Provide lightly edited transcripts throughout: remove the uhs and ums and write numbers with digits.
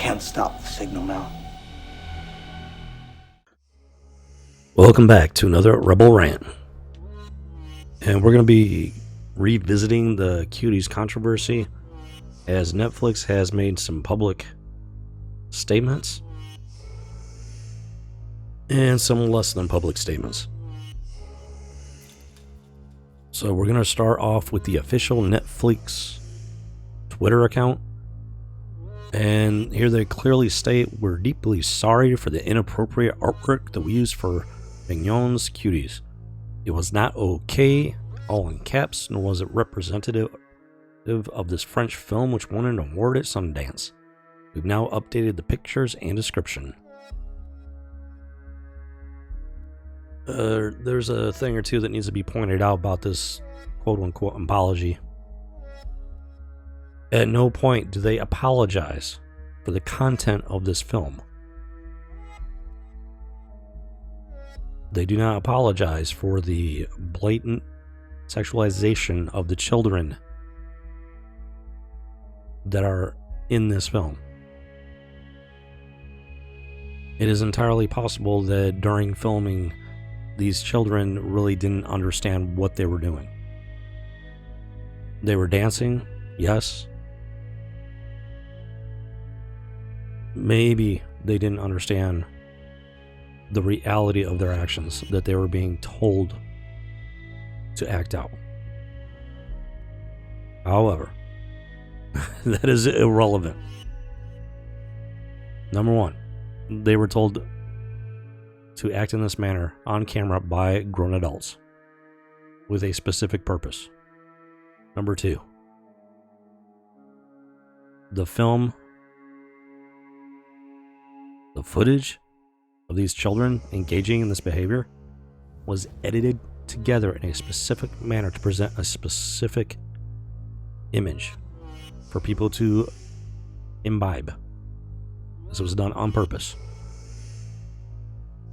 can't stop the signal now. Welcome back to another Rebel Rant. And we're going to be revisiting the Cuties controversy, as Netflix has made some public statements and some less than public statements. So we're going to start off with the official Netflix Twitter account. And here they clearly state, "We're deeply sorry for the inappropriate artwork that we used for Mignon's Cuties. It was not okay," all in caps, "nor was it representative of this French film which won an award at Sundance. We've now updated the pictures and description." There's a thing or two that needs to be pointed out about this quote-unquote apology. At no point do they apologize for the content of this film. They do not apologize for the blatant sexualization of the children that are in this film. It is entirely possible that during filming, these children really didn't understand what they were doing. They were dancing, yes. Maybe they didn't understand the reality of their actions that they were being told to act out. However, that is irrelevant. Number one, they were told to act in this manner on camera by grown adults with a specific purpose. Number two, the film, the footage of these children engaging in this behavior was edited together in a specific manner to present a specific image for people to imbibe. This was done on purpose.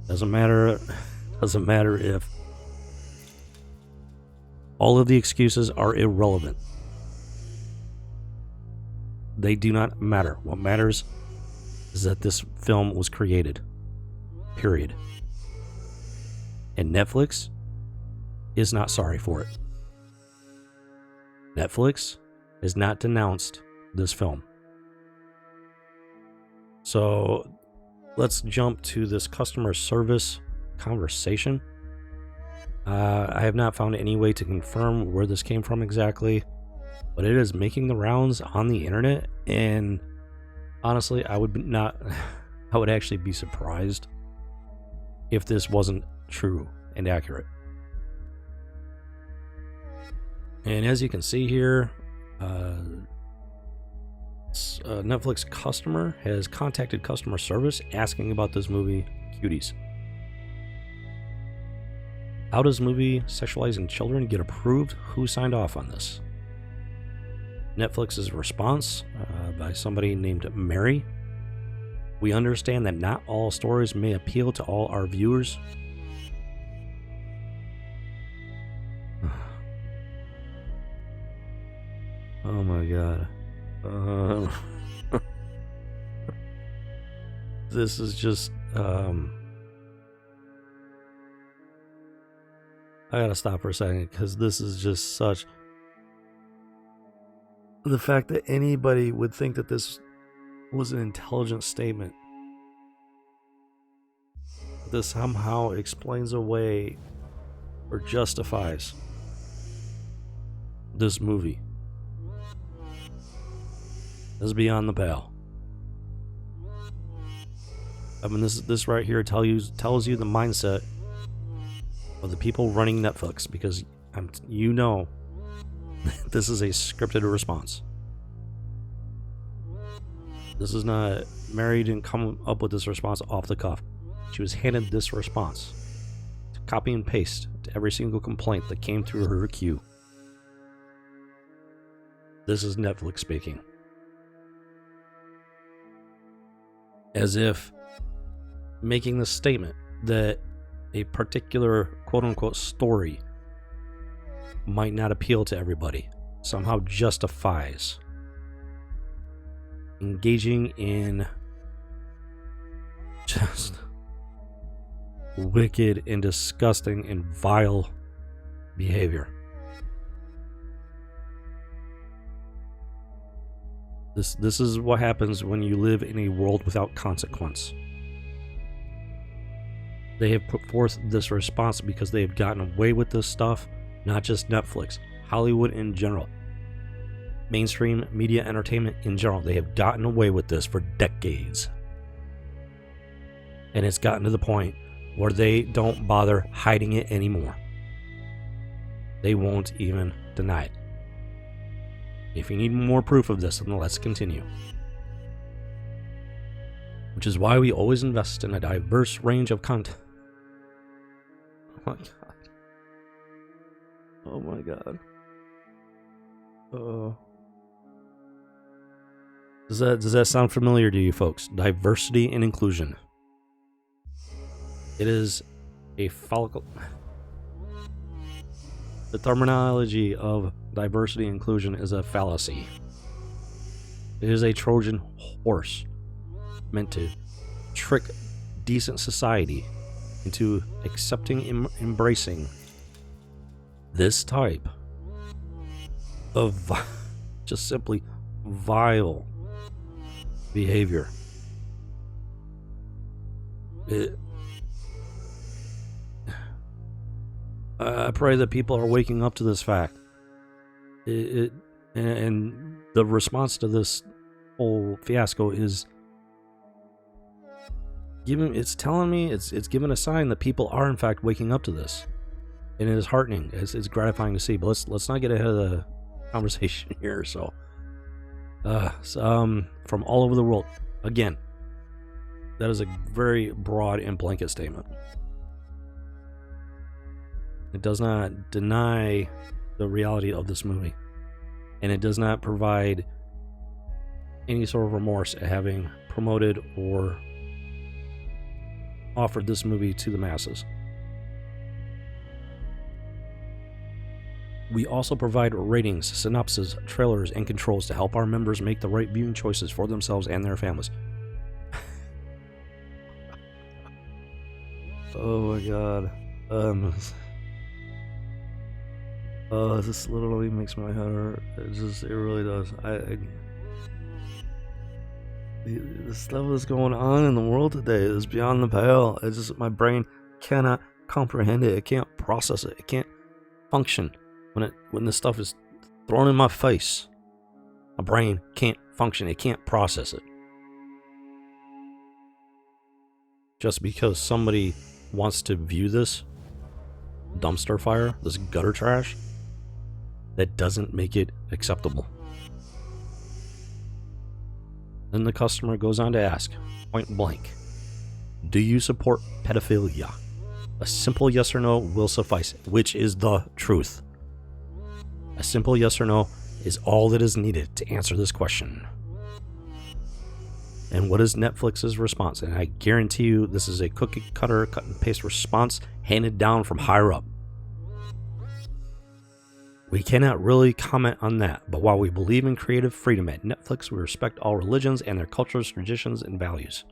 Doesn't matter if all of the excuses are irrelevant. They do not matter. What matters is that this film was created. Period. And Netflix is not sorry for it. Netflix has not denounced this film. So let's jump to this customer service conversation. I have not found any way to confirm where this came from exactly, but it is making the rounds on the internet, and honestly, I would actually be surprised if this wasn't true and accurate. And as you can see here, Netflix customer has contacted customer service asking about this movie, Cuties. How does movie sexualizing children get approved? Who signed off on this? Netflix's response by somebody named Mary: "We understand that not all stories may appeal to all our viewers. Oh my god. This is just I gotta stop for a second, because this is just such, the fact that anybody would think that this was an intelligent statement. This somehow explains away or justifies this movie. This is beyond the pale. I mean, this right here tells you the mindset of the people running Netflix, because this is a scripted response. This is not, Mary didn't come up with this response off the cuff. She was handed this response to copy and paste to every single complaint that came through her queue. This is Netflix speaking. As if making the statement that a particular quote-unquote story might not appeal to everybody somehow justifies engaging in just wicked and disgusting and vile behavior. This is what happens when you live in a world without consequence. They have put forth this response because they have gotten away with this stuff, not just Netflix, Hollywood in general. Mainstream media entertainment in general, they have gotten away with this for decades. And it's gotten to the point where they don't bother hiding it anymore. They won't even deny it. If you need more proof of this, then let's continue. Which is why we always invest in a diverse range of content. Oh my god. Oh my god. Does that sound familiar to you folks? Diversity and inclusion. It is a follicle. The terminology of diversity and inclusion is a fallacy. It is a Trojan horse meant to trick decent society into accepting, embracing this type of just simply vile behavior. I pray that people are waking up to this fact. And the response to this whole fiasco is it's telling me, it's giving a sign that people are in fact waking up to this, and it is heartening. It's gratifying to see. But let's not get ahead of the conversation here. So, from all over the world, again, that is a very broad and blanket statement. It does not deny the reality of this movie, and it does not provide any sort of remorse at having promoted or offered this movie to the masses. We also provide ratings, synopses, trailers, and controls to help our members make the right viewing choices for themselves and their families. Oh my god. This literally makes my head hurt. It really does. The stuff that's going on in the world today is beyond the pale. It's just, my brain cannot comprehend it. It can't process it. It can't function when this stuff is thrown in my face. My brain can't function. It can't process it. Just because somebody wants to view this dumpster fire, this gutter trash, that doesn't make it acceptable. Then the customer goes on to ask, point blank, do you support pedophilia? A simple yes or no will suffice, which is the truth. A simple yes or no is all that is needed to answer this question. And what is Netflix's response? And I guarantee you this is a cookie cutter, cut and paste response handed down from higher up. We cannot really comment on that, but while we believe in creative freedom at Netflix, we respect all religions and their cultures, traditions, and values.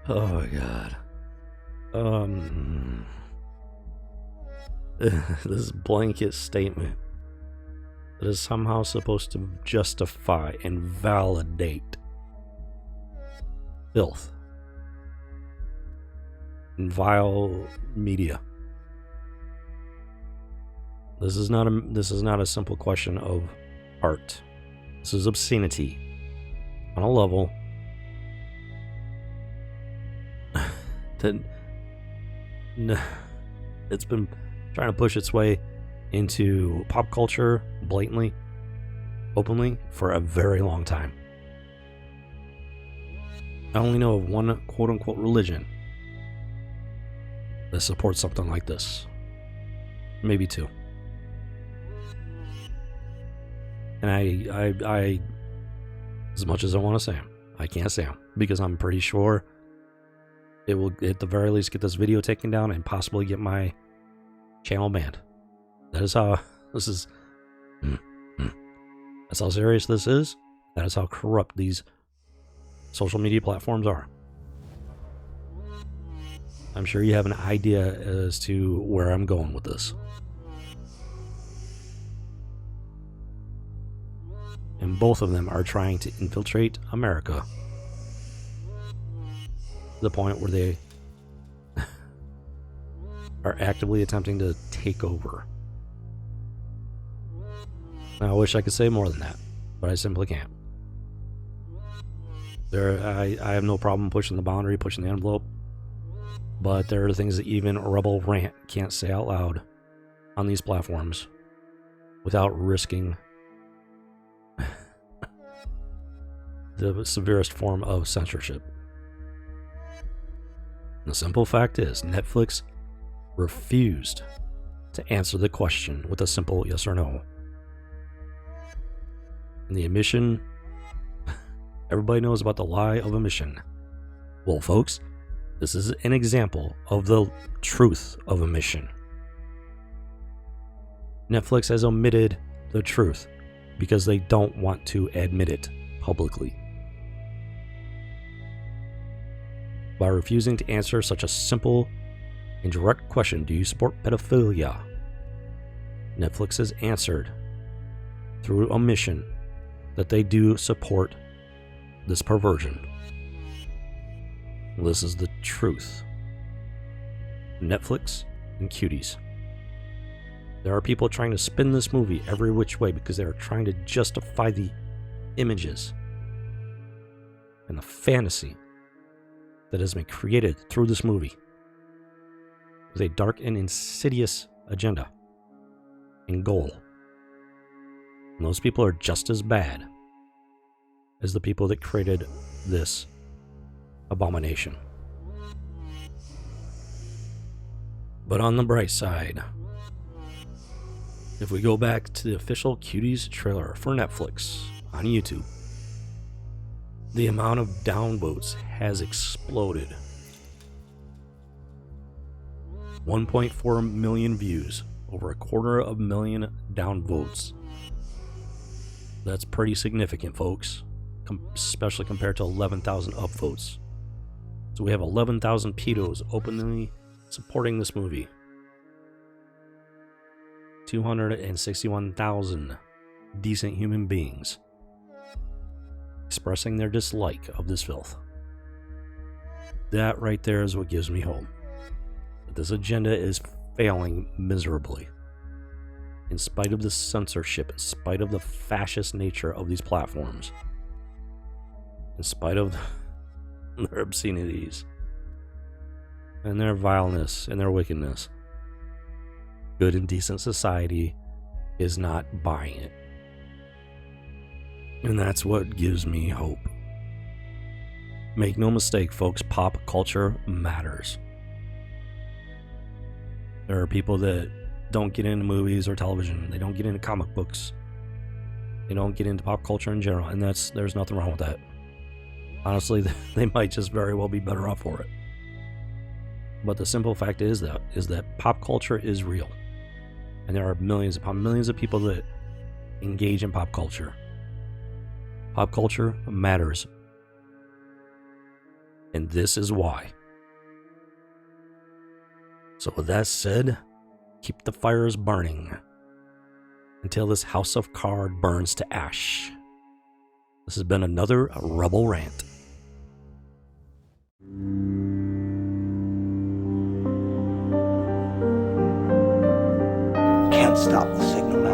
Oh my god. This blanket statement that is somehow supposed to justify and validate filth and vile media. This is not a simple question of art. This is obscenity on a level that it's been trying to push its way into pop culture blatantly, openly, for a very long time. I only know of one quote-unquote religion that supports something like this. Maybe two. And I as much as I want to say them, I can't say them, because I'm pretty sure it will at the very least get this video taken down and possibly get my channel banned. That is how this is. That's how serious this is. That is how corrupt these social media platforms are. I'm sure you have an idea as to where I'm going with this. And both of them are trying to infiltrate America to the point where they are actively attempting to take over. Now, I wish I could say more than that, but I simply can't. I have no problem pushing the boundary, pushing the envelope, but there are things that even a Rebel Rant can't say out loud on these platforms without risking the severest form of censorship. The simple fact is, Netflix refused to answer the question with a simple yes or no. And the omission, everybody knows about the lie of omission. Well, folks, this is an example of the truth of omission. Netflix has omitted the truth because they don't want to admit it publicly. By refusing to answer such a simple and direct question, do you support pedophilia? Netflix has answered through omission that they do support this perversion. This is the truth. Netflix and Cuties. There are people trying to spin this movie every which way because they are trying to justify the images and the fantasy that has been created through this movie with a dark and insidious agenda and goal. And those people are just as bad as the people that created this abomination. But on the bright side, if we go back to the official Cuties trailer for Netflix on YouTube, the amount of downvotes has exploded. 1.4 million views, over 250,000 downvotes. That's pretty significant, folks, especially compared to 11,000 upvotes. So we have 11,000 pedos openly supporting this movie. 261,000 decent human beings expressing their dislike of this filth. That right there is what gives me hope. That this agenda is failing miserably. In spite of the censorship, in spite of the fascist nature of these platforms, in spite of their obscenities, and their vileness, and their wickedness, good and decent society is not buying it. And that's what gives me hope. Make no mistake, folks, pop culture matters. There are people that don't get into movies or television. They don't get into comic books. They don't get into pop culture in general, and there's nothing wrong with that. Honestly, they might just very well be better off for it. But the simple fact is that pop culture is real. And there are millions upon millions of people that engage in pop culture. Pop culture matters. And this is why. So with that said, keep the fires burning until this house of cards burns to ash. This has been another Rebel Rant. Can't stop the signal